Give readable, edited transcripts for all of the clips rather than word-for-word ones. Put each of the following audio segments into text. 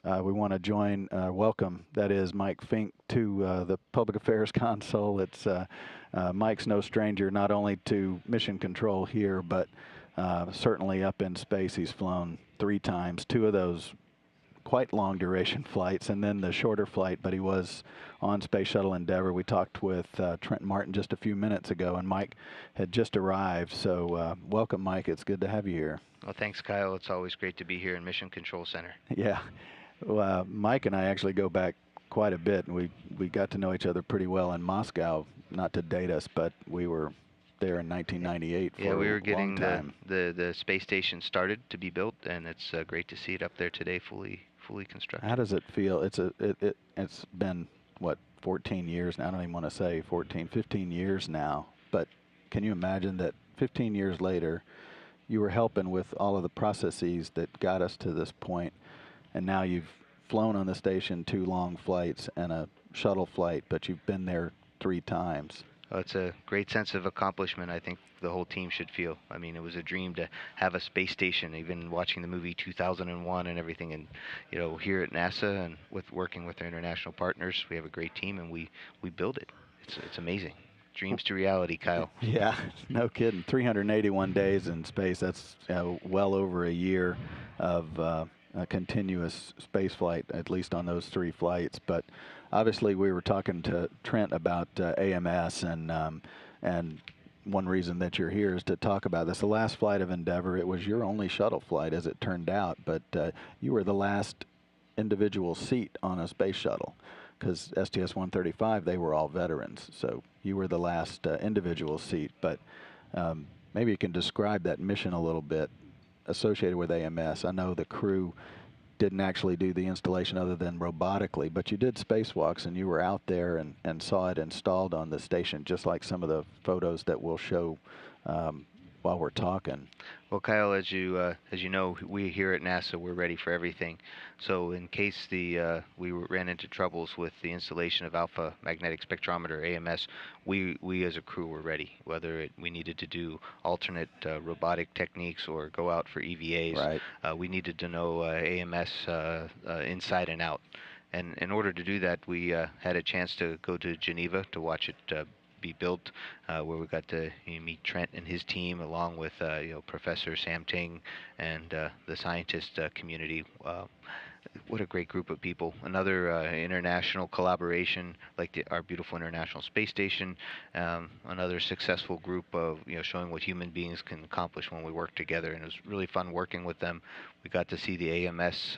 We want to join, welcome, that is, Mike Fink to the Public Affairs Console. Mike's no stranger not only to mission control here, but certainly up in space. He's flown 3 times, 2 of those quite long duration flights, and then the shorter flight, but he was on Space Shuttle Endeavour. We talked with Trent Martin just a few minutes ago, and Mike had just arrived. So welcome, Mike. It's good to have you here. Well, thanks, Kyle. It's always great to be here in Mission Control Center. Yeah. Well, Mike and I actually go back quite a bit, and we got to know each other pretty well in Moscow. Not to date us, but we were there in 1998 Yeah, we for were a long getting time. the space station started to be built, and it's great to see it up there today, fully constructed. How does it feel? It's been what, 14 years now. I don't even want to say 14, 15 years now. But can you imagine that 15 years later, you were helping with all of the processes that got us to this point, and now you've flown on the station 2 long flights and a shuttle flight, but you've been there 3 times. It's a great sense of accomplishment. I think the whole team should feel. I mean, it was a dream to have a space station. Even watching the movie 2001 and everything, and here at NASA and with working with our international partners, we have a great team, and we build it. It's amazing. Dreams to reality, Kyle. Yeah, no kidding. 381 days in space. That's well over a year of a continuous space flight, at least on those 3 flights. But obviously, we were talking to Trent about AMS, and one reason that you're here is to talk about this. The last flight of Endeavour, it was your only shuttle flight, as it turned out, but you were the last individual seat on a space shuttle, because STS-135, they were all veterans. So you were the last individual seat. But maybe you can describe that mission a little bit associated with AMS. I know the crew didn't actually do the installation other than robotically, but you did spacewalks, and you were out there and saw it installed on the station, just like some of the photos that we'll show while we're talking. Well, Kyle, as you know, we here at NASA, we're ready for everything. So in case ran into troubles with the installation of Alpha Magnetic Spectrometer (AMS), we as a crew were ready. Whether we needed to do alternate robotic techniques or go out for EVAs, right. We needed to know AMS inside and out. And in order to do that, we had a chance to go to Geneva to watch it be built, where we got to meet Trent and his team, along with Professor Sam Ting and the scientist community. What a great group of people. Another international collaboration, like our beautiful International Space Station. Another successful group of showing what human beings can accomplish when we work together, and it was really fun working with them. We got to see the AMS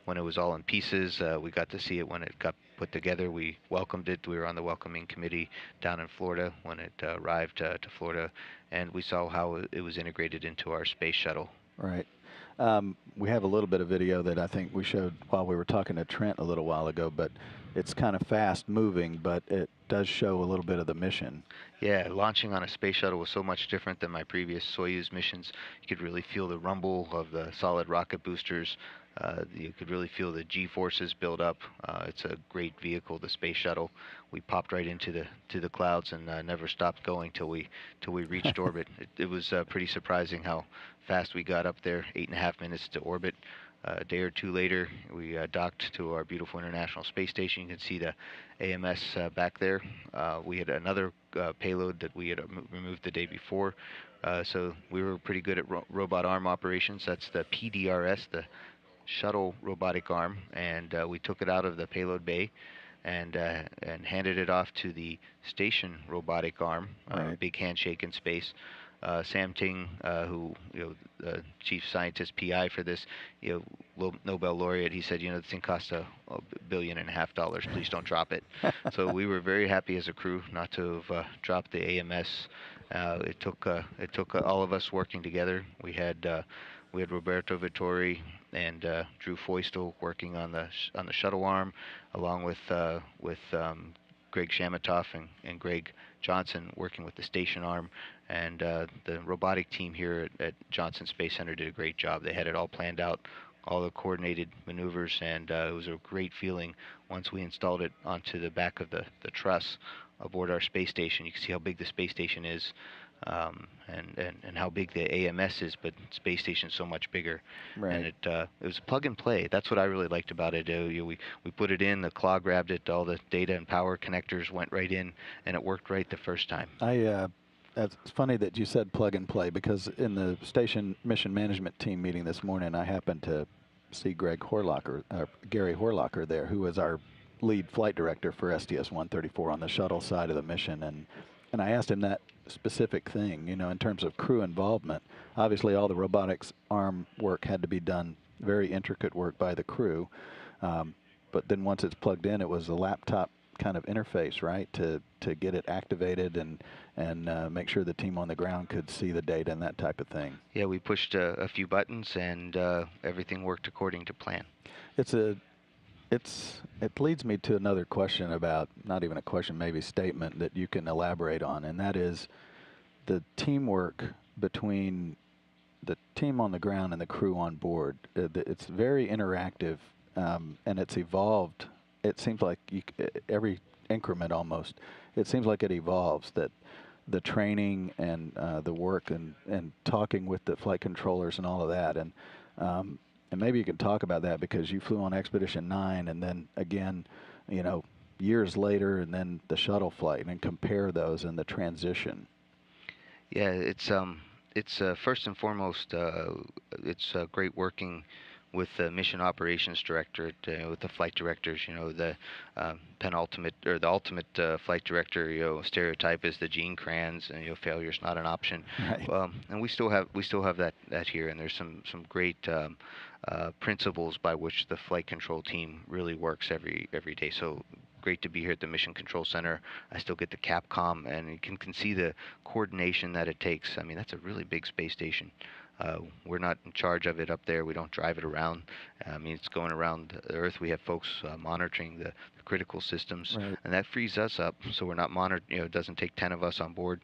when it was all in pieces. We got to see it when it got put together. We welcomed it. We were on the welcoming committee down in Florida when it arrived to Florida, and we saw how it was integrated into our space shuttle. Right. We have a little bit of video that I think we showed while we were talking to Trent a little while ago, but it's kind of fast moving, but it does show a little bit of the mission. Yeah, launching on a space shuttle was so much different than my previous Soyuz missions. You could really feel the rumble of the solid rocket boosters. You could really feel the G-forces build up. It's a great vehicle, the space shuttle. We popped right into the clouds and never stopped going till we reached orbit. It was pretty surprising how fast we got up there. 8.5 minutes to orbit. A day or two later, we docked to our beautiful International Space Station. You can see the AMS back there. We had another payload that we had removed the day before. So we were pretty good at robot arm operations. That's the PDRS, the shuttle robotic arm. And we took it out of the payload bay and handed it off to the station robotic arm, right. Big handshake in space. Sam Ting, who chief scientist PI for this, Nobel laureate, he said, this thing costs $1.5 billion. Please don't drop it. So we were very happy as a crew not to have dropped the AMS. It took all of us working together. We had Roberto Vittori and Drew Feustel working on the shuttle arm, along with Greg Shamatoff and Greg Johnson working with the station arm. And the robotic team here at Johnson Space Center did a great job. They had it all planned out, all the coordinated maneuvers, and it was a great feeling once we installed it onto the back of the truss aboard our space station. You can see how big the space station is. and how big the AMS is, but space station's so much bigger. And Right. it was plug and play. That's what I really liked about it. We put it in, the claw grabbed it, all the data and power connectors went right in, and it worked right the first time. It's funny that you said plug and play, because in the station mission management team meeting this morning, I happened to see Gary Horlocker there, who is our lead flight director for STS-134 on the shuttle side of the mission, and I asked him that specific thing, in terms of crew involvement. Obviously, all the robotics arm work had to be done, very intricate work by the crew, but then once it's plugged in, it was a laptop kind of interface, right, to get it activated and make sure the team on the ground could see the data and that type of thing. Yeah, we pushed a few buttons, and everything worked according to plan. It leads me to another question about, not even a question, maybe statement that you can elaborate on, and that is the teamwork between the team on the ground and the crew on board. It's very interactive, and it's evolved. It seems like every increment almost, it seems like it evolves, that the training and the work and talking with the flight controllers and all of that. And maybe you can talk about that, because you flew on Expedition 9 and then again, years later, and then the shuttle flight, and compare those and the transition. Yeah, it's first and foremost, it's great working with the mission operations director, with the flight directors. The penultimate or the ultimate flight director, stereotype is the Gene Kranz, and failure's not an option. Right. And we still have that here, and there's some great principles by which the flight control team really works every day. So great to be here at the Mission Control Center. I still get the Capcom, and you can see the coordination that it takes. I mean, that's a really big space station. We're not in charge of it up there. We don't drive it around. I mean, it's going around the Earth. We have folks monitoring the critical systems, Right. and that frees us up. So we're not monitored. It doesn't take 10 of us on board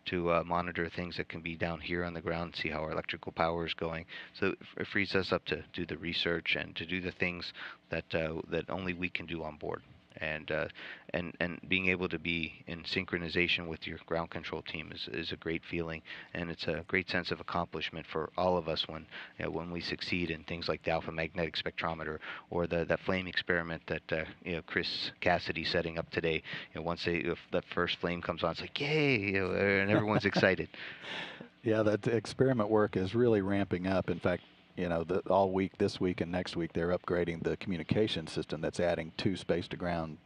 to monitor things that can be down here on the ground, see how our electrical power is going. So it frees us up to do the research and to do the things that only we can do on board. And being able to be in synchronization with your ground control team is a great feeling, and it's a great sense of accomplishment for all of us when we succeed in things like the alpha magnetic spectrometer, or that flame experiment that Chris Cassidy setting up today. Once if that first flame comes on, it's like yay, and everyone's excited. Yeah, that experiment work is really ramping up. In fact, all week, this week and next week, they're upgrading the communication system that's adding 2 space-to-ground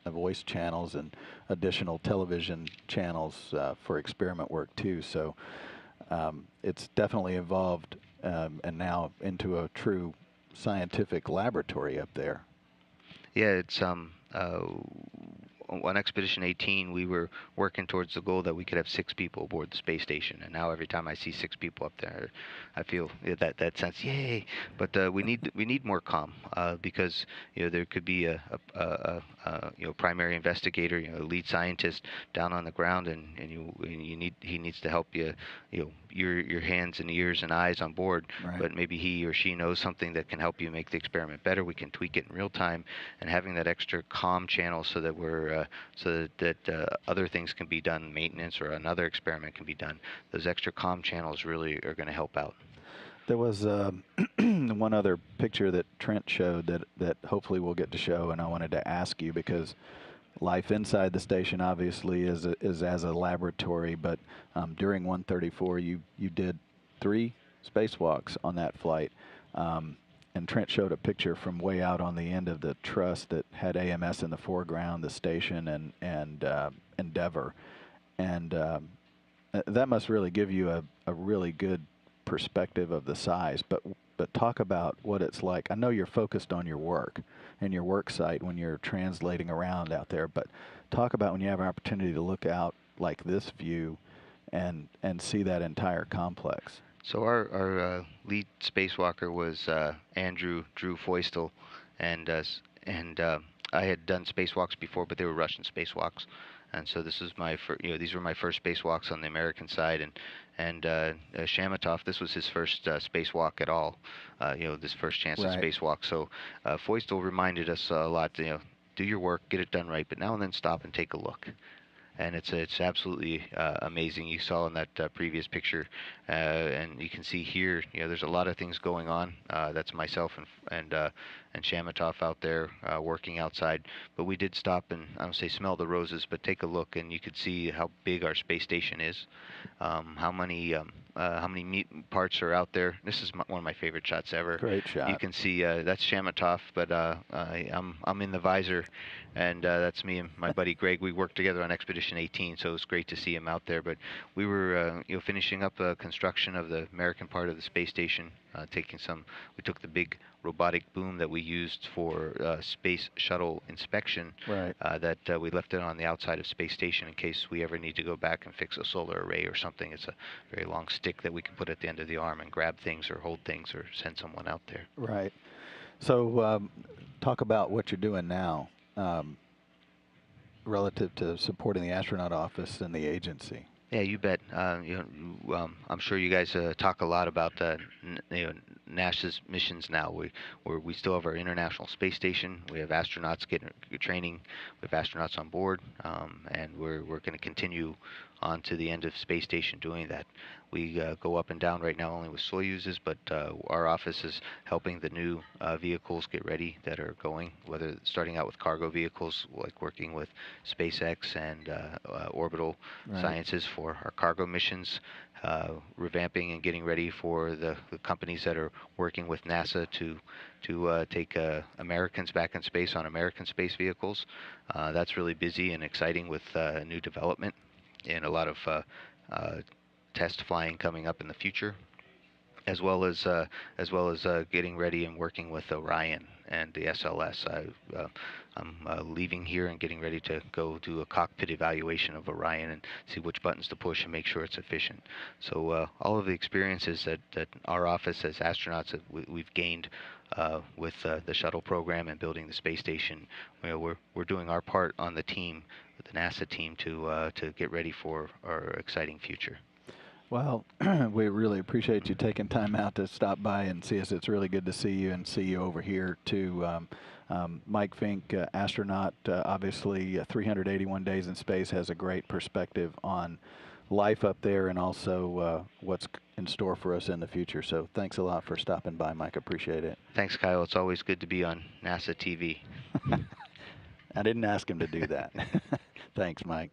voice channels and additional television channels for experiment work too. So it's definitely evolved, and now into a true scientific laboratory up there. Yeah, it's on Expedition 18, we were working towards the goal that we could have 6 people aboard the space station, and now every time I see 6 people up there, I feel that sense, yay! But we need more comm, because there could be a primary investigator, a lead scientist down on the ground, and he needs to help you, your hands and ears and eyes on board. Right. But maybe he or she knows something that can help you make the experiment better. We can tweak it in real time, and having that extra comm channel so that other things can be done, maintenance or another experiment can be done. Those extra comm channels really are going to help out. There was one other picture that Trent showed that hopefully we'll get to show, and I wanted to ask you, because life inside the station obviously is as a laboratory, but during 134 you did 3 spacewalks on that flight, and Trent showed a picture from way out on the end of the truss that had AMS in the foreground, the station, and Endeavour, and that must really give you a really good perspective of the size. But talk about what it's like. I know you're focused on your work and your work site when you're translating around out there, but talk about when you have an opportunity to look out like this view and see that entire complex. So our lead spacewalker was Drew Feustel, and I had done spacewalks before, but they were Russian spacewalks, and so this is these were my first spacewalks on the American side, and Shamatov, this was his first spacewalk at all, this first chance at spacewalk. So Feustel reminded us a lot, do your work, get it done right, but now and then stop and take a look. and it's absolutely amazing. You saw in that previous picture, and you can see here, there's a lot of things going on. That's myself and Shamatov out there working outside. But we did stop and, I don't say smell the roses, but take a look, and you could see how big our space station is, how many meat parts are out there. This is one of my favorite shots ever. Great shot. You can see that's Shamatov, but I'm in the visor, and that's me and my buddy Greg. We worked together on Expedition 18, so it was great to see him out there. But we were finishing up construction of the American part of the space station, we took the big robotic boom that we used for space shuttle inspection, right. that we left it on the outside of space station in case we ever need to go back and fix a solar array or something. It's a very long stick that we can put at the end of the arm and grab things or hold things or send someone out there. Right. So talk about what you're doing now relative to supporting the astronaut office and the agency. Yeah, you bet. I'm sure you guys talk a lot about NASA's missions now. We still have our International Space Station. We have astronauts getting training. We have astronauts on board, and we're going to continue on to the end of space station doing that. We go up and down right now only with Soyuzes, but our office is helping the new vehicles get ready that are going, whether starting out with cargo vehicles, like working with SpaceX and Orbital Sciences for our cargo missions, revamping and getting ready for the companies that are working with NASA to take Americans back in space on American space vehicles. That's really busy and exciting with new development and a lot of test flying coming up in the future, as well as getting ready and working with Orion and the SLS. I'm leaving here and getting ready to go do a cockpit evaluation of Orion and see which buttons to push and make sure it's efficient. So all of the experiences that our office as astronauts we've gained with the shuttle program and building the space station, we're doing our part on the team, with the NASA team, to get ready for our exciting future. Well, we really appreciate you taking time out to stop by and see us. It's really good to see you and see you over here too. Mike Fink, astronaut, obviously 381 days in space, has a great perspective on life up there and also what's in store for us in the future. So thanks a lot for stopping by, Mike. Appreciate it. Thanks, Kyle. It's always good to be on NASA TV. I didn't ask him to do that. Thanks, Mike.